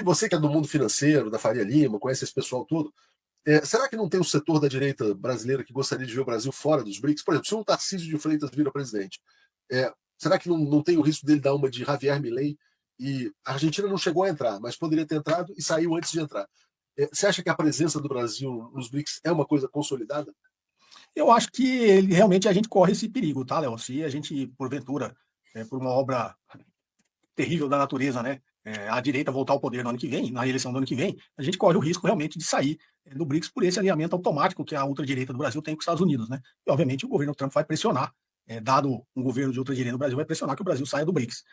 Você que é do mundo financeiro, da Faria Lima, conhece esse pessoal todo, será que não tem um setor da direita brasileira que gostaria de ver o Brasil fora dos BRICS? Por exemplo, se um Tarcísio de Freitas vira presidente, será que não tem o risco dele dar uma de Javier Milei? E a Argentina não chegou a entrar, mas poderia ter entrado e saiu antes de entrar. Você acha que a presença do Brasil nos BRICS é uma coisa consolidada? Eu acho que realmente a gente corre esse perigo, tá, Léo? Se a gente, porventura, por uma obra terrível da natureza, né, a direita voltar ao poder no ano que vem, na eleição do ano que vem, a gente corre o risco realmente de sair do BRICS por esse alinhamento automático que a ultradireita do Brasil tem com os Estados Unidos, né? E, obviamente, o governo Trump vai pressionar, dado um governo de ultradireita no Brasil, vai pressionar que o Brasil saia do BRICS.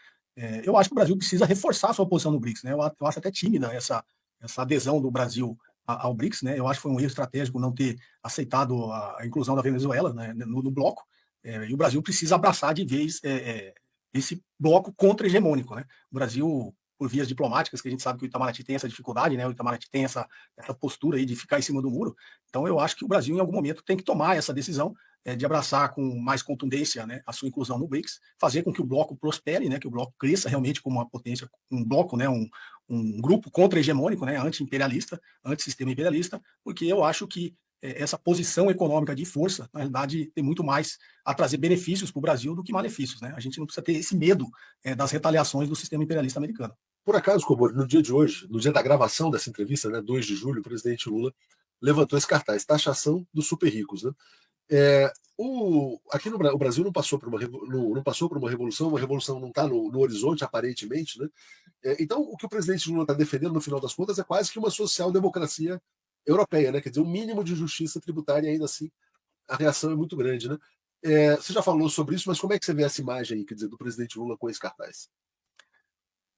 Eu acho que o Brasil precisa reforçar a sua posição no BRICS, né? Eu acho até tímida essa adesão do Brasil ao BRICS, né? Eu acho que foi um erro estratégico não ter aceitado a inclusão da Venezuela, né, no bloco, e o Brasil precisa abraçar de vez esse bloco contra-hegemônico, né? O Brasil, por vias diplomáticas, que a gente sabe que o Itamaraty tem essa dificuldade, né? O Itamaraty tem essa postura aí de ficar em cima do muro. Então, eu acho que o Brasil, em algum momento, tem que tomar essa decisão de abraçar com mais contundência, né, a sua inclusão no BRICS, fazer com que o bloco prospere, né, que o bloco cresça realmente como uma potência, um bloco, né, um grupo contra-hegemônico, né, anti-imperialista, anti-sistema imperialista, porque eu acho que essa posição econômica de força, na realidade, tem muito mais a trazer benefícios para o Brasil do que malefícios, né? A gente não precisa ter esse medo das retaliações do sistema imperialista americano. Por acaso, Comor, no dia de hoje, no dia da gravação dessa entrevista, né, 2 de julho, o presidente Lula levantou esse cartaz, taxação dos super ricos. Né? Aqui no o Brasil não passou por não passou por uma revolução não está no horizonte, aparentemente. Né? Então, o que o presidente Lula está defendendo, no final das contas, é quase que uma social-democracia europeia, né? Quer dizer, um mínimo de justiça tributária, e ainda assim a reação é muito grande. Né? Você já falou sobre isso, mas como é que você vê essa imagem aí, quer dizer, do presidente Lula com esse cartaz?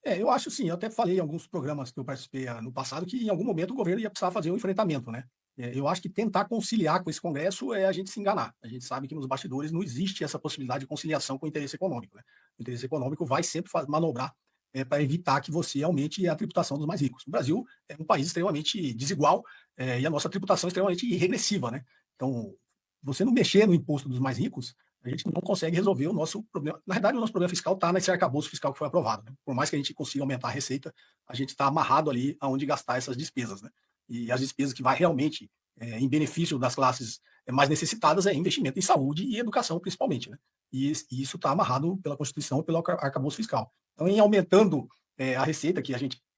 Eu acho sim, eu até falei em alguns programas que eu participei no passado que em algum momento o governo ia precisar fazer um enfrentamento, né? Eu acho que tentar conciliar com esse Congresso é a gente se enganar. A gente sabe que nos bastidores não existe essa possibilidade de conciliação com o interesse econômico, né? O interesse econômico vai sempre manobrar para evitar que você aumente a tributação dos mais ricos. O Brasil é um país extremamente desigual e a nossa tributação é extremamente regressiva, né? Então, você não mexer no imposto dos mais ricos, a gente não consegue resolver o nosso problema. Na verdade, o nosso problema fiscal está nesse arcabouço fiscal que foi aprovado. Né? Por mais que a gente consiga aumentar a receita, a gente está amarrado ali aonde gastar essas despesas. Né? E as despesas que vai realmente em benefício das classes mais necessitadas é investimento em saúde e educação, principalmente. Né? E isso está amarrado pela Constituição e pelo arcabouço fiscal. Então, em aumentando a receita, que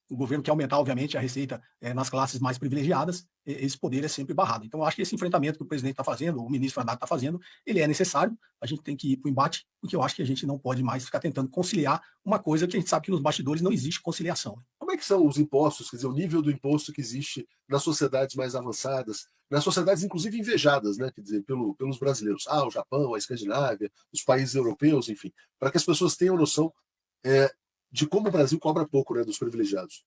o governo quer aumentar, obviamente, a receita nas classes mais privilegiadas, esse poder é sempre barrado. Então, eu acho que esse enfrentamento que o presidente está fazendo, o ministro Haddad está fazendo, ele é necessário, a gente tem que ir para o embate, porque eu acho que a gente não pode mais ficar tentando conciliar uma coisa que a gente sabe que nos bastidores não existe conciliação. Como é que são os impostos, quer dizer, o nível do imposto que existe nas sociedades mais avançadas, nas sociedades inclusive invejadas, né, quer dizer, pelos brasileiros? O Japão, a Escandinávia, os países europeus, enfim, para que as pessoas tenham noção é, de como o Brasil cobra pouco, né, dos privilegiados.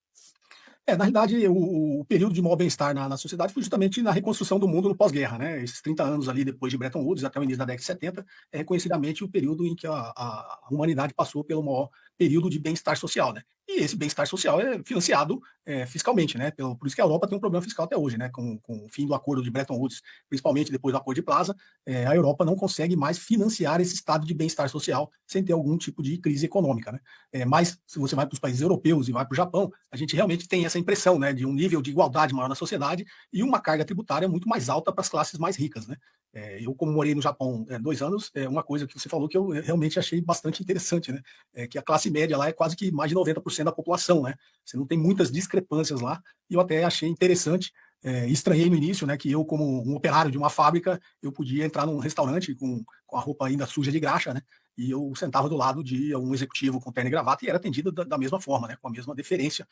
Na realidade, o período de maior bem-estar na sociedade foi justamente na reconstrução do mundo no pós-guerra, né? Esses 30 anos ali depois de Bretton Woods, até o início da década de 70, é reconhecidamente o período em que a humanidade passou pelo maior período de bem-estar social, né? E esse bem-estar social é financiado fiscalmente, né? Por isso que a Europa tem um problema fiscal até hoje, né? Com o fim do acordo de Bretton Woods, principalmente depois do acordo de Plaza, a Europa não consegue mais financiar esse estado de bem-estar social sem ter algum tipo de crise econômica, né? Mas se você vai para os países europeus e vai para o Japão, a gente realmente tem essa impressão, né, de um nível de igualdade maior na sociedade e uma carga tributária muito mais alta para as classes mais ricas, né? Eu, como morei no Japão 2 anos, uma coisa que você falou que eu realmente achei bastante interessante, né? Que a classe média lá é quase que mais de 90% da população, né? Você não tem muitas discrepâncias lá, e eu até achei interessante. Estranhei no início, né, que eu, como um operário de uma fábrica, eu podia entrar num restaurante com a roupa ainda suja de graxa, né? E eu sentava do lado de um executivo com terno e gravata e era atendido da mesma forma, né, com a mesma deferência,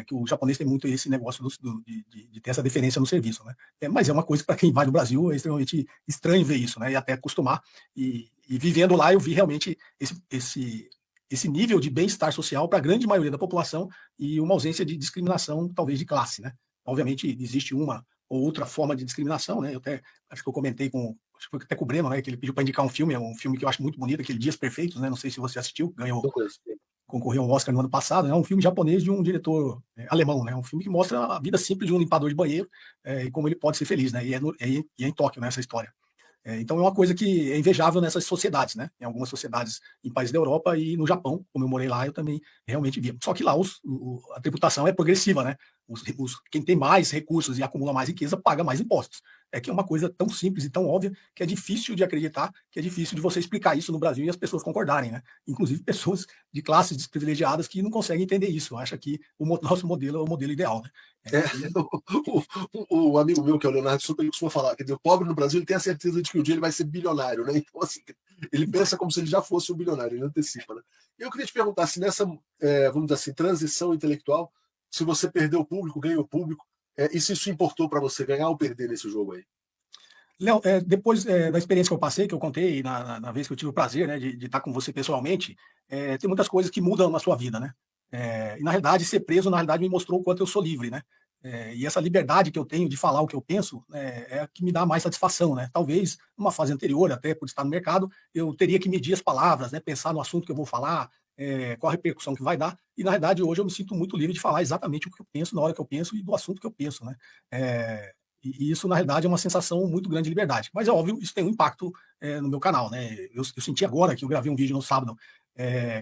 que o japonês tem muito esse negócio de ter essa deferência no serviço. Né? Mas é uma coisa que, para quem vai do Brasil, é extremamente estranho ver isso, né, e até acostumar. E vivendo lá, eu vi realmente esse nível de bem-estar social para a grande maioria da população e uma ausência de discriminação, talvez de classe. Né? Obviamente, existe uma ou outra forma de discriminação, né? Eu até acho que eu comentei acho que foi até com o Breno, né, que ele pediu para indicar um filme que eu acho muito bonito, aquele Dias Perfeitos, né, não sei se você assistiu, Não conheço. concorreu ao Oscar no ano passado, né, é um filme japonês de um diretor alemão, né, um filme que mostra a vida simples de um limpador de banheiro e como ele pode ser feliz, né, e é em Tóquio, né, essa história. Então é uma coisa que é invejável nessas sociedades, né? Em algumas sociedades em países da Europa e no Japão, como eu morei lá, eu também realmente vi. Só que lá a tributação é progressiva, né? Quem tem mais recursos e acumula mais riqueza paga mais impostos. É que é uma coisa tão simples e tão óbvia que é difícil de acreditar, que é difícil de você explicar isso no Brasil e as pessoas concordarem, né? Inclusive pessoas de classes desprivilegiadas que não conseguem entender isso. Acham que nosso modelo é o modelo ideal, né? É, o amigo meu, que é o Leonardo Super, ele costuma falar que o pobre no Brasil ele tem a certeza de que um dia ele vai ser bilionário, né? Então, assim, ele pensa como se ele já fosse um bilionário, ele antecipa, né? E eu queria te perguntar se nessa, vamos dizer assim, transição intelectual, se você perdeu o público, ganhou o público, e se isso importou para você ganhar ou perder nesse jogo aí? Léo, depois da experiência que eu passei, que eu contei na vez que eu tive o prazer, né, de estar com você pessoalmente, tem muitas coisas que mudam na sua vida, né? E na realidade, ser preso, na realidade, me mostrou o quanto eu sou livre, né? E essa liberdade que eu tenho de falar o que eu penso é a que me dá mais satisfação, né? Talvez, numa fase anterior, até por estar no mercado, eu teria que medir as palavras, né? Pensar no assunto que eu vou falar, qual a repercussão que vai dar. E na realidade, hoje eu me sinto muito livre de falar exatamente o que eu penso, na hora que eu penso e do assunto que eu penso, né? E isso, na realidade, é uma sensação muito grande de liberdade. Mas é óbvio, isso tem um impacto no meu canal, né? Eu senti agora que eu gravei um vídeo no sábado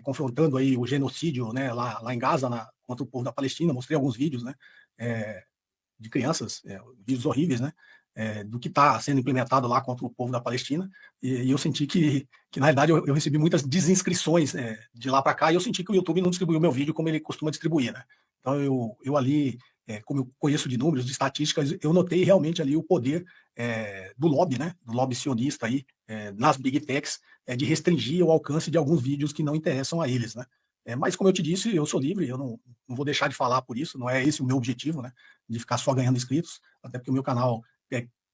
confrontando aí o genocídio, né, lá em Gaza, contra o povo da Palestina. Mostrei alguns vídeos, né, de crianças, vídeos horríveis, né, do que está sendo implementado lá contra o povo da Palestina. E eu senti que na realidade, eu recebi muitas desinscrições de lá para cá e eu senti que o YouTube não distribuiu meu vídeo como ele costuma distribuir, né? Então eu ali, como eu conheço de números, de estatísticas, eu notei realmente ali o poder do lobby, né, do lobby sionista aí, nas big techs, de restringir o alcance de alguns vídeos que não interessam a eles, né? Mas como eu te disse, eu sou livre, eu não vou deixar de falar por isso, não é esse o meu objetivo, né, de ficar só ganhando inscritos, até porque o meu canal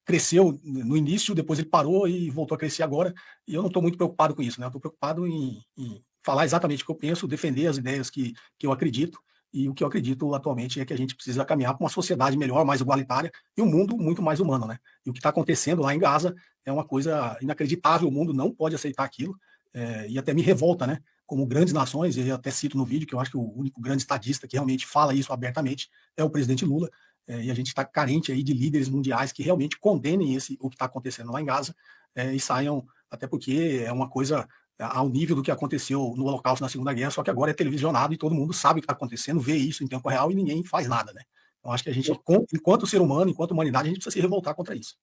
cresceu no início, depois ele parou e voltou a crescer agora, e eu não estou muito preocupado com isso, né? Eu estou preocupado em falar exatamente o que eu penso, defender as ideias que eu acredito, e o que eu acredito atualmente é que a gente precisa caminhar para uma sociedade melhor, mais igualitária, e um mundo muito mais humano, né? E o que está acontecendo lá em Gaza é uma coisa inacreditável, o mundo não pode aceitar aquilo, e até me revolta, né? Como grandes nações, eu até cito no vídeo que eu acho que o único grande estadista que realmente fala isso abertamente é o presidente Lula, e a gente está carente aí de líderes mundiais que realmente condenem o que está acontecendo lá em Gaza, e saiam, até porque é uma coisa ao nível do que aconteceu no Holocausto, na Segunda Guerra, só que agora é televisionado e todo mundo sabe o que está acontecendo, vê isso em tempo real e ninguém faz nada, né? Então acho que a gente, enquanto ser humano, enquanto humanidade, a gente precisa se revoltar contra isso.